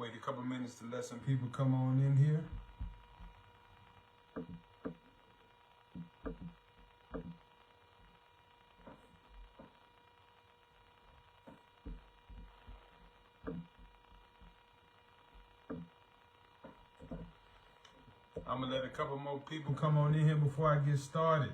Wait a couple minutes to let some people come on in here. I'm gonna let a couple more people come on in here before I get started.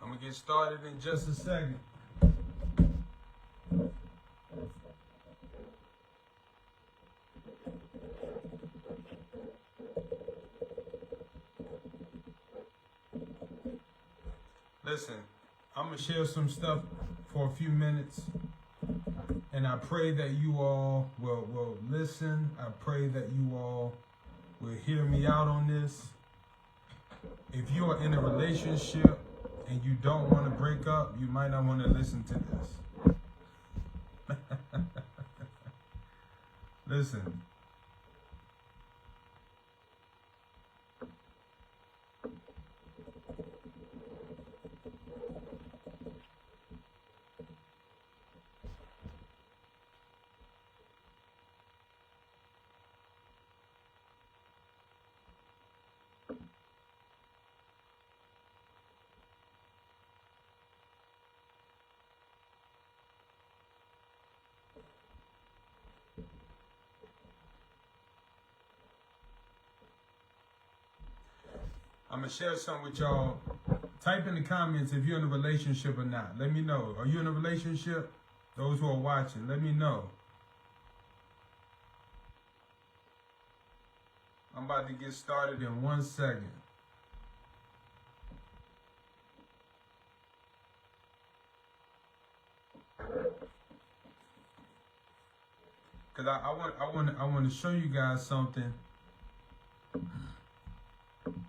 I'm gonna get started in just a second. Listen, I'm gonna share some stuff for a few minutes, and I pray that you all will listen. I pray that you all will hear me out on this. If you are in a relationship and you don't want to break up, you might not want to listen to this. Listen. I'm going to share something with y'all. Type in the comments if you're in a relationship or not. Let me know. Are you in a relationship? Those who are watching, let me know. I'm about to get started in 1 second. Because I want to show you guys something.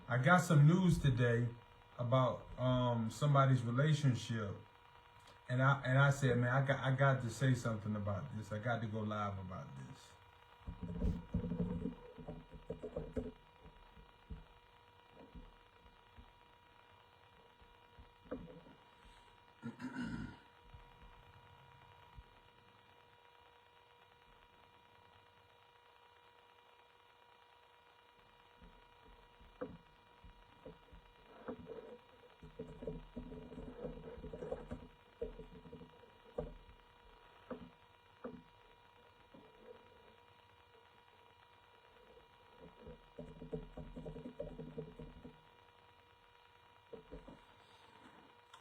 I got some news today about somebody's relationship, and I said, man, I got to say something about this. I got to go live about this.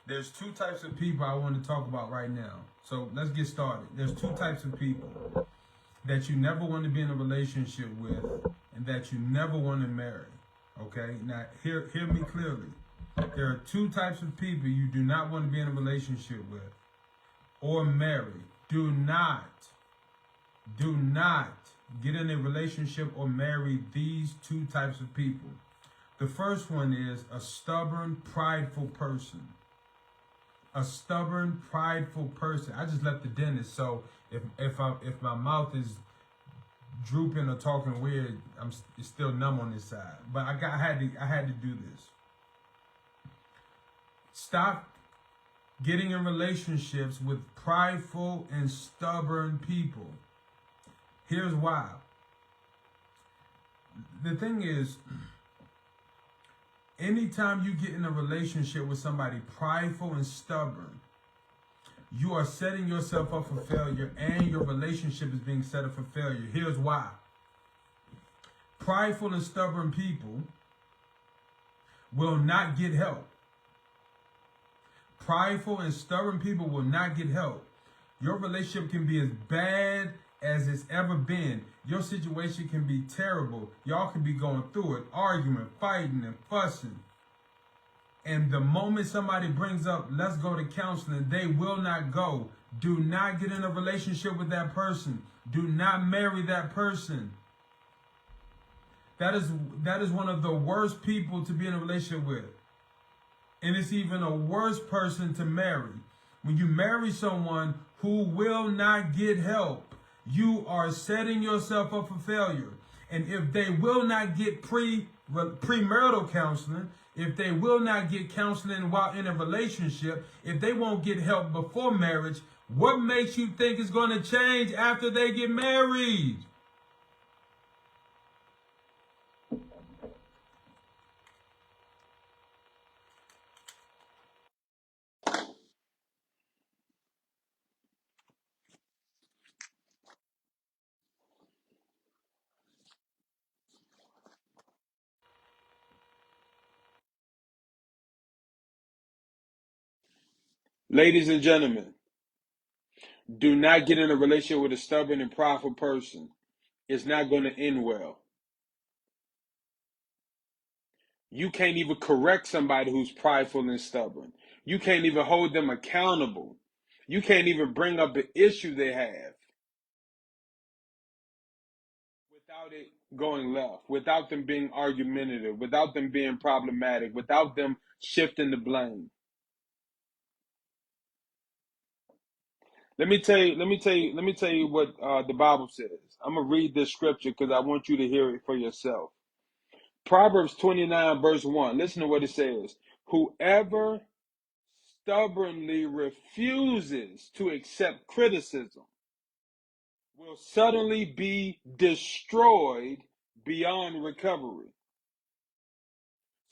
There's two types of people I want to talk about right now. So let's get started. There's two types of people that you never want to be in a relationship with and that you never want to marry. Okay? Now, hear me clearly. There are two types of people you do not want to be in a relationship with or marry. Do not get in a relationship or marry these two types of people. The first one is a stubborn, prideful person. A stubborn, prideful person. I just left the dentist, so if my mouth is drooping or talking weird, it's still numb on this side. But I had to do this. Stop getting in relationships with prideful and stubborn people. Here's why. The thing is, anytime you get in a relationship with somebody prideful and stubborn, you are setting yourself up for failure, and your relationship is being set up for failure. Here's why. Prideful and stubborn people will not get help. Prideful and stubborn people will not get help. Your relationship can be as bad as it's ever been. Your situation can be terrible. Y'all can be going through it, arguing, fighting, and fussing. And the moment somebody brings up, let's go to counseling, they will not go. Do not get in a relationship with that person. Do not marry that person. That is one of the worst people to be in a relationship with. And it's even a worse person to marry. When you marry someone who will not get help, you are setting yourself up for failure. And if they will not get premarital counseling, if they will not get counseling while in a relationship, if they won't get help before marriage, what makes you think it's going to change after they get married? Ladies and gentlemen, do not get in a relationship with a stubborn and prideful person. It's not going to end well. You can't even correct somebody who's prideful and stubborn. You can't even hold them accountable. You can't even bring up an issue they have without it going left, without them being argumentative, without them being problematic, without them shifting the blame. Let me tell you what the Bible says. I'm gonna read this scripture because I want you to hear it for yourself. Proverbs 29 verse 1. Listen to what it says. Whoever stubbornly refuses to accept criticism will suddenly be destroyed beyond recovery.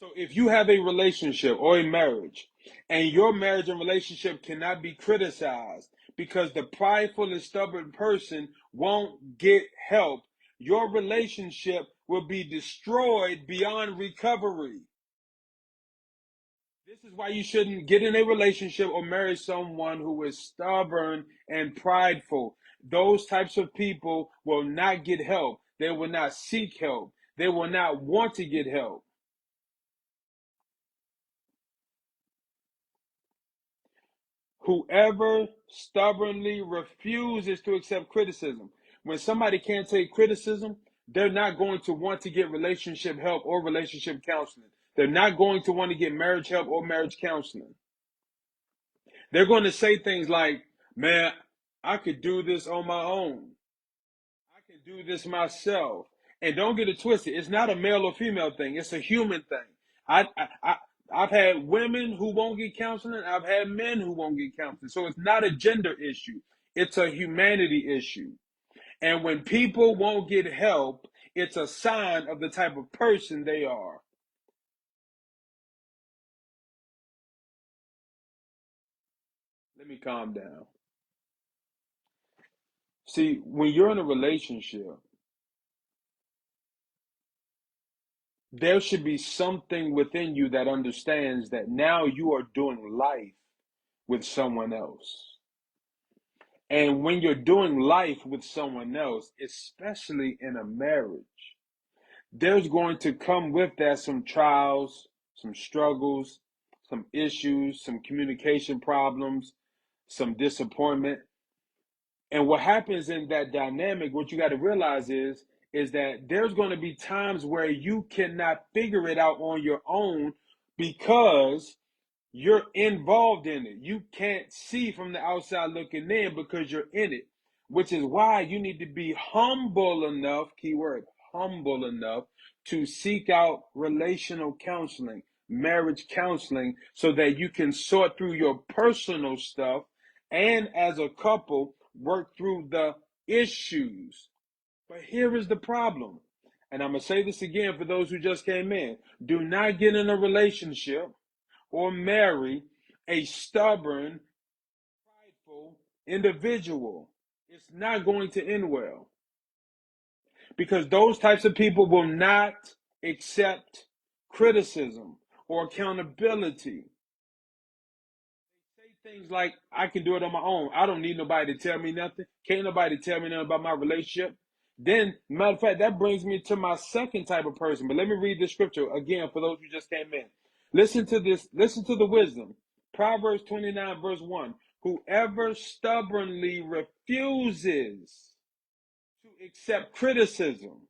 So if you have a relationship or a marriage and your marriage and relationship cannot be criticized because the prideful and stubborn person won't get help, your relationship will be destroyed beyond recovery. This is why you shouldn't get in a relationship or marry someone who is stubborn and prideful. Those types of people will not get help. They will not seek help. They will not want to get help. Whoever stubbornly refuses to accept criticism. When somebody can't take criticism, they're not going to want to get relationship help or relationship counseling. They're not going to want to get marriage help or marriage counseling. They're going to say things like, man, I could do this on my own. I can do this myself. And don't get it twisted. It's not a male or female thing. It's a human thing. I've had women who won't get counseling. I've had men who won't get counseling. So it's not a gender issue. It's a humanity issue. And when people won't get help, it's a sign of the type of person they are. Let me calm down. See, when you're in a relationship, there should be something within you that understands that now you are doing life with someone else. And when you're doing life with someone else, especially in a marriage, there's going to come with that some trials, some struggles, some issues, some communication problems, some disappointment. And what happens in that dynamic, what you got to realize is that there's going to be times where you cannot figure it out on your own because you're involved in it. You can't see from the outside looking in because you're in it, which is why you need to be humble enough, keyword, humble enough to seek out relational counseling, marriage counseling, so that you can sort through your personal stuff and as a couple work through the issues. But here is the problem. And I'm going to say this again for those who just came in. Do not get in a relationship or marry a stubborn, prideful individual. It's not going to end well because those types of people will not accept criticism or accountability. Say things like, I can do it on my own. I don't need nobody to tell me nothing. Can't nobody tell me nothing about my relationship. Then, matter of fact, that brings me to my second type of person. But let me read the scripture again for those who just came in. Listen to this. Listen to the wisdom. Proverbs 29, verse 1. Whoever stubbornly refuses accept criticism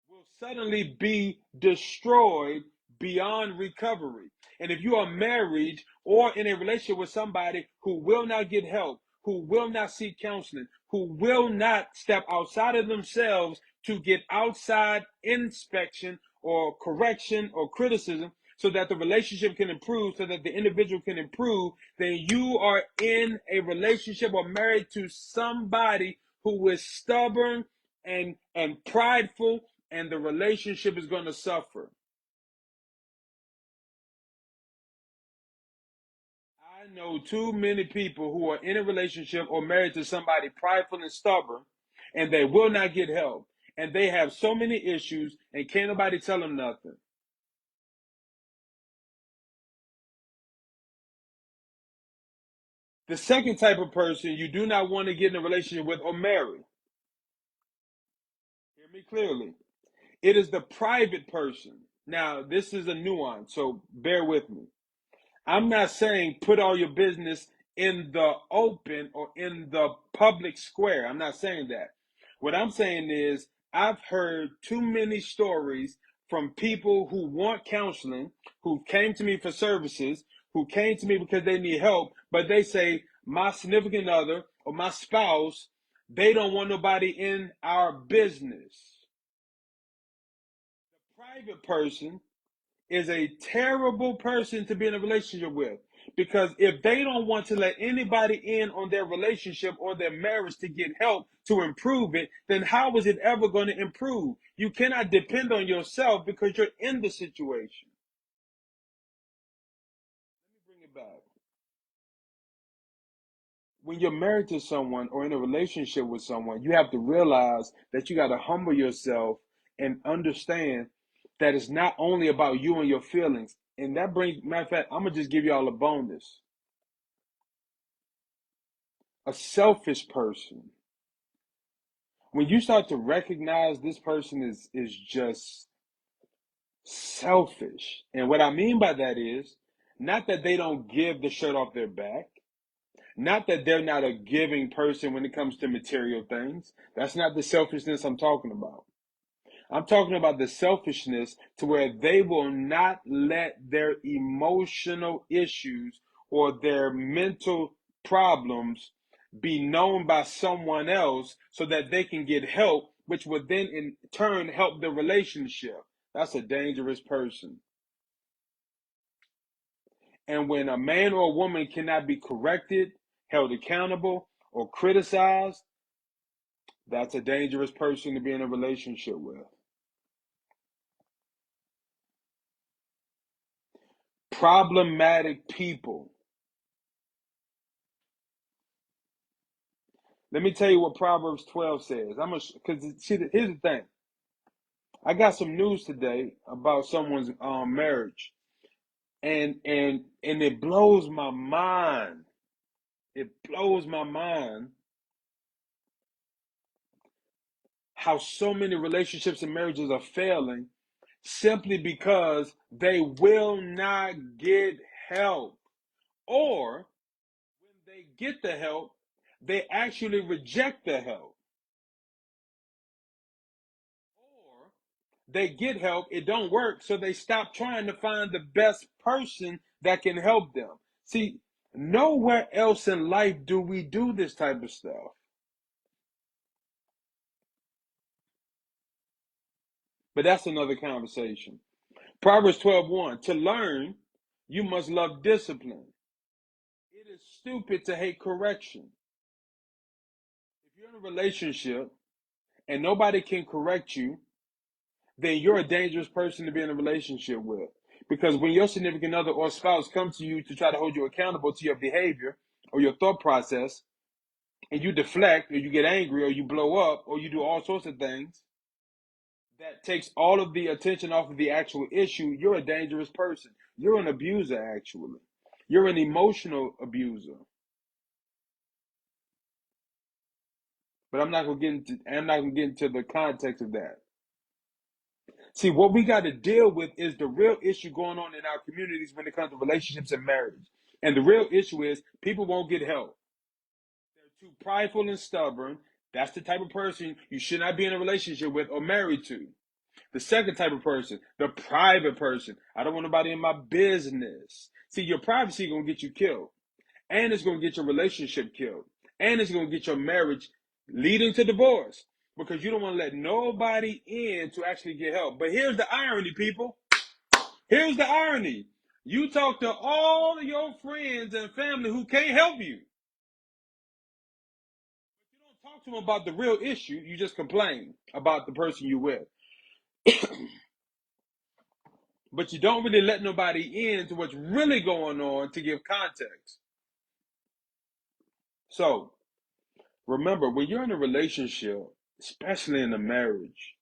will suddenly be destroyed beyond recovery. And if you are married or in a relationship with somebody who will not get help, who will not seek counseling, who will not step outside of themselves to get outside inspection or correction or criticism so that the relationship can improve, so that the individual can improve, then you are in a relationship or married to somebody who is stubborn and prideful, and the relationship is going to suffer. I know too many people who are in a relationship or married to somebody prideful and stubborn, and they will not get help. And they have so many issues, and can't nobody tell them nothing. The second type of person you do not want to get in a relationship with or marry, hear me clearly, it is the private person. Now, this is a nuance, so bear with me. I'm not saying put all your business in the open or in the public square. I'm not saying that. What I'm saying is, I've heard too many stories from people who want counseling, who came to me for services, who came to me because they need help, but they say, my significant other or my spouse, they don't want nobody in our business. The private person is a terrible person to be in a relationship with, because if they don't want to let anybody in on their relationship or their marriage to get help to improve it, then how is it ever going to improve? You cannot depend on yourself because you're in the situation. Let me bring it back. When you're married to someone or in a relationship with someone, you have to realize that you got to humble yourself and understand that it's not only about you and your feelings. And that brings, matter of fact, I'm gonna just give y'all a bonus. A selfish person, when you start to recognize this person is just selfish. And what I mean by that is not that they don't give the shirt off their back, not that they're not a giving person when it comes to material things. That's not the selfishness I'm talking about. I'm talking about the selfishness to where they will not let their emotional issues or their mental problems be known by someone else so that they can get help, which would then in turn help the relationship. That's a dangerous person. And when a man or a woman cannot be corrected, held accountable, or criticized, that's a dangerous person to be in a relationship with. Problematic people. Let me tell you what Proverbs 12 says. Because see, here's the thing. I got some news today about someone's marriage, and it blows my mind. It blows my mind how so many relationships and marriages are failing simply because they will not get help, or when they get the help, they actually reject the help. Or they get help, it don't work, so they stop trying to find the best person that can help them. See, nowhere else in life do we do this type of stuff. But that's another conversation. Proverbs 12:1. To learn, you must love discipline. It is stupid to hate correction. If you're in a relationship and nobody can correct you, then you're a dangerous person to be in a relationship with. Because when your significant other or spouse comes to you to try to hold you accountable to your behavior or your thought process, and you deflect or you get angry or you blow up or you do all sorts of things that takes all of the attention off of the actual issue, you're a dangerous person. You're an abuser, actually. You're an emotional abuser. But I'm not gonna get into the context of that. See, what we got to deal with is the real issue going on in our communities when it comes to relationships and marriage. And the real issue is people won't get help. They're too prideful and stubborn. That's the type of person you should not be in a relationship with or married to. The second type of person, the private person. I don't want nobody in my business. See, your privacy is going to get you killed. And it's going to get your relationship killed. And it's going to get your marriage leading to divorce. Because you don't want to let nobody in to actually get help. But here's the irony, people. Here's the irony. You talk to all of your friends and family who can't help you. You don't talk to them about the real issue. You just complain about the person you with. But you don't really let nobody in to what's really going on to give context. So remember, when you're in a relationship, especially in a marriage,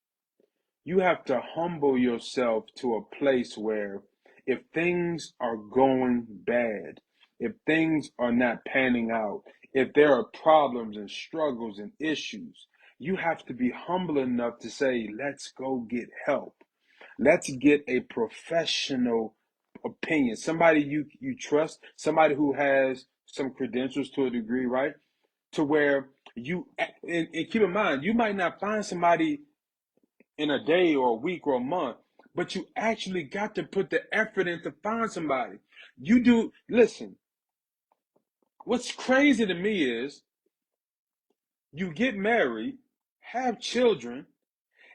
you have to humble yourself to a place where if things are going bad, if things are not panning out, if there are problems and struggles and issues, you have to be humble enough to say, let's go get help. Let's get a professional opinion, somebody you trust, somebody who has some credentials to a degree, right? To where and keep in mind, you might not find somebody in a day or a week or a month, but you actually got to put the effort in to find somebody. You do, listen, what's crazy to me is you get married, have children,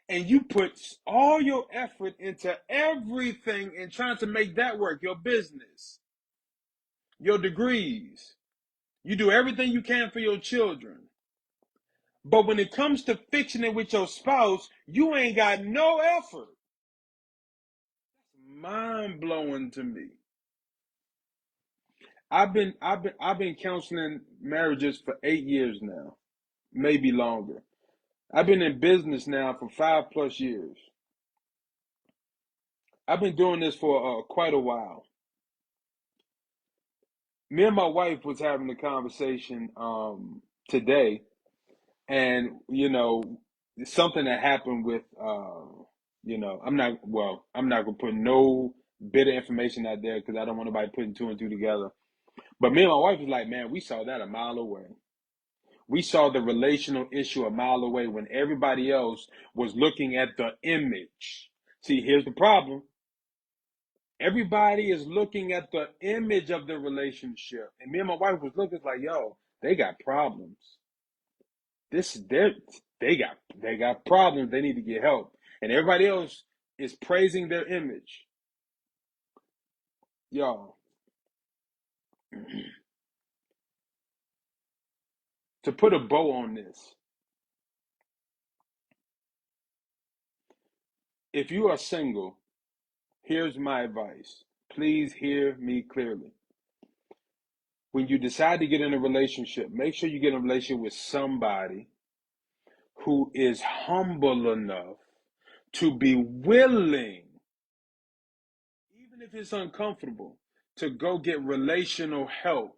and you put all your effort into everything and trying to make that work, your business, your degrees. You do everything you can for your children. But when it comes to fixing it with your spouse, you ain't got no effort. That's mind blowing to me. I've been counseling marriages for 8 years now, maybe longer. I've been in business now for 5+ years. I've been doing this for quite a while. Me and my wife was having a conversation today, and something that happened with I'm not gonna put no bit of information out there because I don't want nobody putting two and two together. But me and my wife was like, man, we saw that a mile away. We saw the relational issue a mile away when everybody else was looking at the image. See, here's the problem. Everybody is looking at the image of the relationship. And me and my wife was looking like, yo, they got problems. They got problems. They need to get help. And everybody else is praising their image. Y'all, to put a bow on this, if you are single, here's my advice. Please hear me clearly. When you decide to get in a relationship, make sure you get in a relationship with somebody who is humble enough to be willing, even if it's uncomfortable, to go get relational help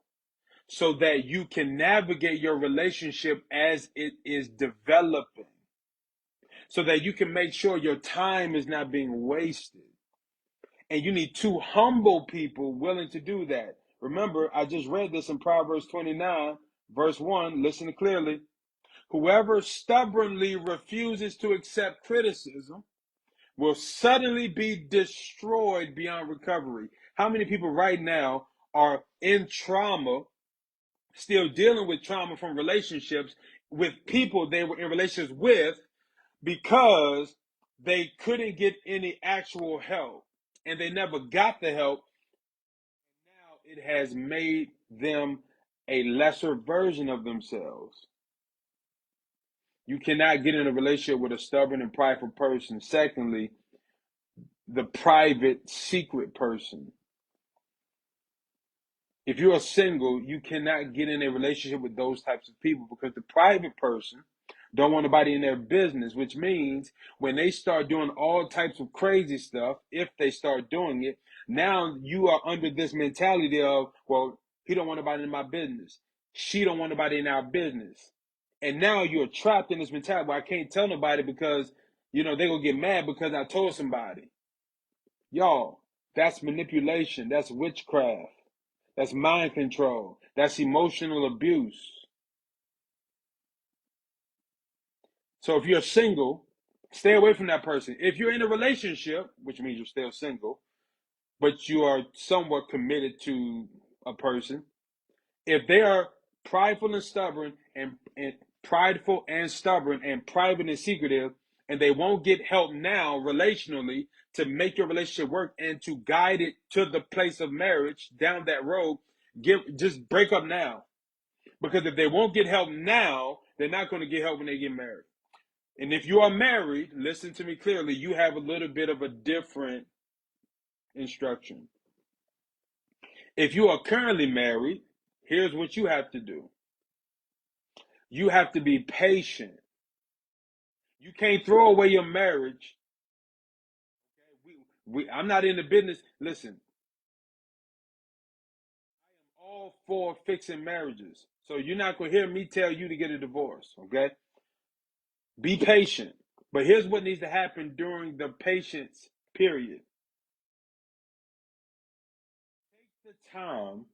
so that you can navigate your relationship as it is developing, so that you can make sure your time is not being wasted. And you need two humble people willing to do that. Remember, I just read this in Proverbs 29, verse 1. Listen clearly. Whoever stubbornly refuses to accept criticism will suddenly be destroyed beyond recovery. How many people right now are in trauma, still dealing with trauma from relationships with people they were in relationships with because they couldn't get any actual help and they never got the help? Now it has made them a lesser version of themselves. You cannot get in a relationship with a stubborn and prideful person. Secondly, the private, secret person. If you're single, you cannot get in a relationship with those types of people because the private person don't want nobody in their business, which means when they start doing all types of crazy stuff, if they start doing it, now you are under this mentality of, well, he don't want nobody in my business. She don't want nobody in our business. And now you're trapped in this mentality where I can't tell nobody because, they're going to get mad because I told somebody. Y'all, that's manipulation. That's witchcraft. That's mind control. That's emotional abuse. So if you're single, stay away from that person. If you're in a relationship, which means you're still single, but you are somewhat committed to a person, if they are prideful and stubborn and prideful and stubborn and private and secretive, and they won't get help now relationally to make your relationship work and to guide it to the place of marriage down that road, just break up now. Because if they won't get help now, they're not going to get help when they get married. And if you are married, listen to me clearly, you have a little bit of a different instruction. If you are currently married, here's what you have to do. You have to be patient. You can't throw away your marriage. I'm not in the business. Listen, all for fixing marriages. So you're not going to hear me tell you to get a divorce, okay? Be patient. But here's what needs to happen during the patience period. Take the time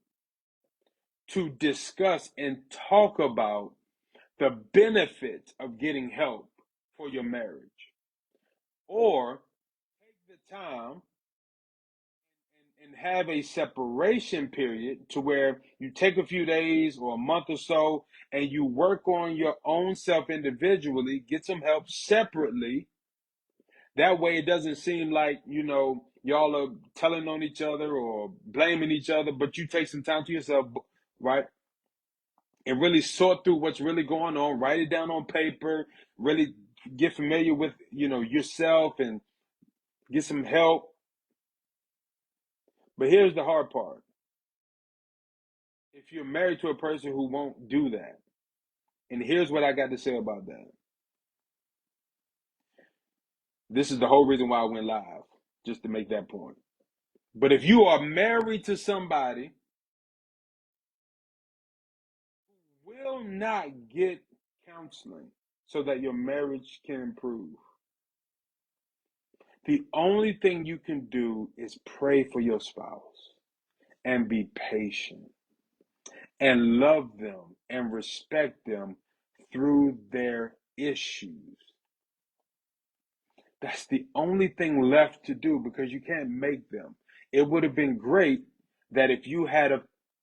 to discuss and talk about the benefits of getting help for your marriage. Or take the time and have a separation period to where you take a few days or a month or so and you work on your own self individually, get some help separately. That way it doesn't seem like, y'all are telling on each other or blaming each other, but you take some time to yourself, right? And really sort through what's really going on, write it down on paper, really get familiar with, yourself and get some help. But here's the hard part. If you're married to a person who won't do that, and here's what I got to say about that. This is the whole reason why I went live, just to make that point. But if you are married to somebody who will not get counseling so that your marriage can improve, the only thing you can do is pray for your spouse and be patient and love them and respect them through their issues. That's the only thing left to do because you can't make them. It would have been great that if you had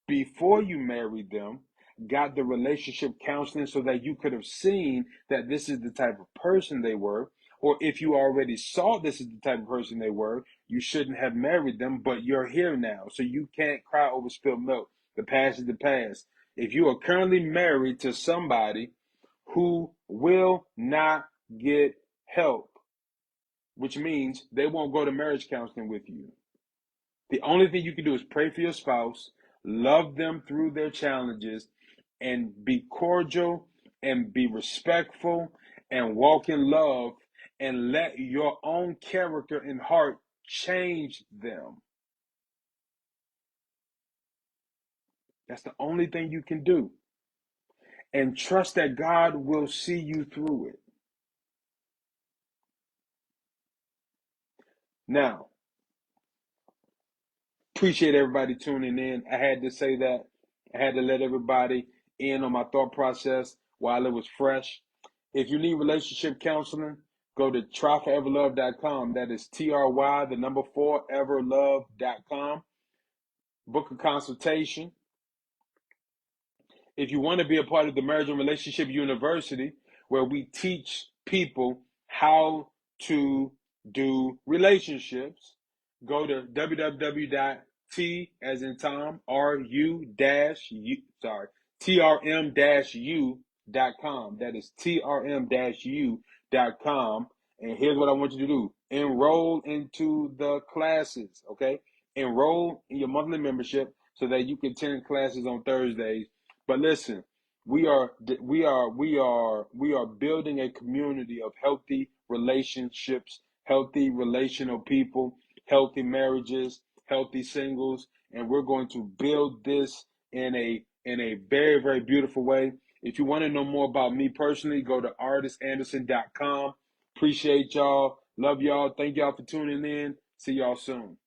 before you married them, got the relationship counseling so that you could have seen that this is the type of person they were. Or if you already saw this is the type of person they were, you shouldn't have married them, but you're here now. So you can't cry over spilled milk. The past is the past. If you are currently married to somebody who will not get help, which means they won't go to marriage counseling with you, the only thing you can do is pray for your spouse, love them through their challenges, and be cordial and be respectful and walk in love and let your own character and heart change them. That's the only thing you can do. And trust that God will see you through it. Now, appreciate everybody tuning in. I had to say that. I had to let everybody in on my thought process while it was fresh. If you need relationship counseling, go to tryforeverlove.com. That is TRY, the number 4, everlove.com. Book a consultation. If you want to be a part of the Marriage and Relationship University, where we teach people how to do relationships, go to www.t as in Tom, trm-u.com. That is trm-u.com. And here's what I want you to do. Enroll into the classes, okay? Enroll in your monthly membership so that you can attend classes on Thursdays. But listen, we are building a community of healthy relationships, healthy relational people, healthy marriages, healthy singles, and we're going to build this in a very, very beautiful way. If you want to know more about me personally, go to artistanderson.com. Appreciate y'all. Love y'all. Thank y'all for tuning in. See y'all soon.